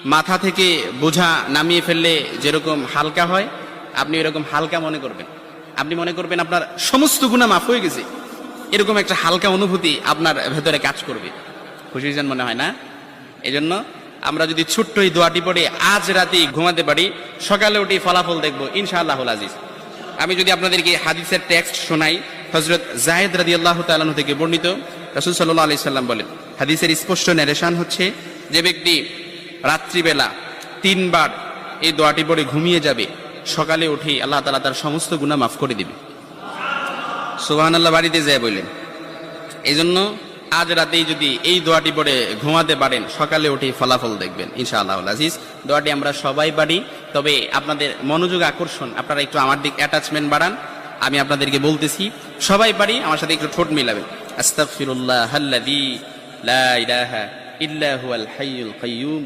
মাথা থেকে বোঝা নামিয়ে ফেললে যেরকম হালকা হয়, আপনি এরকম হালকা মনে করবেন। আপনি মনে করবেন আপনার সমস্ত গুনাহ মাফ হয়ে গেছে, এরকম একটা হালকা অনুভূতি আপনার ভেতরে কাজ করবে। খুশি যেন মনে হয় না? এই জন্য আমরা যদি ছোট্ট এই দোয়াটি পড়ে আজ রাতে ঘুমাতে পারি, সকালে উঠে ফলাফল দেখবো ইনশাআল্লাহুল আজিজ। আমি যদি আপনাদেরকে হাদিসের টেক্সট শোনাই, হযরত যায়েদ রাদিয়াল্লাহু তাআলা আনহু থেকে বর্ণিত, রাসূল সাল্লাল্লাহু আলাইহি সাল্লাম বলেন, হাদিসের স্পষ্ট ন্যারেশন হচ্ছে, যে ব্যক্তি রাত্রিবেলা 3 বার এই দোয়াটি পড়ে ঘুমিয়ে যাবে, সকালে উঠে আল্লাহ তাআলা তার সমস্ত গুনাহ মাফ করে দিবে। সুবহানাল্লাহ বাড়িতে যায় বললেন। এই জন্য আজ রাতেই যদি এই দোয়াটি পড়ে ঘুমাতে পারেন, সকালে উঠে ফলাফল দেখবেন ইনশাআল্লাহুল আজিজ। দোয়াটি আমরা সবাই পারি, তবে আপনাদের মনোযোগ আকর্ষণ, আপনারা একটু আমার দিক অ্যাটাচমেন্ট বাড়ান। আমি আপনাদেরকে বলতেছি, সবাই পারি, আমার সাথে একটু ঠোঁট মিলাবেন। আস্তাগফিরুল্লাহাল্লাযী লা ইলাহা ইল্লা হুয়াল হাইয়ুল কাইয়্যুম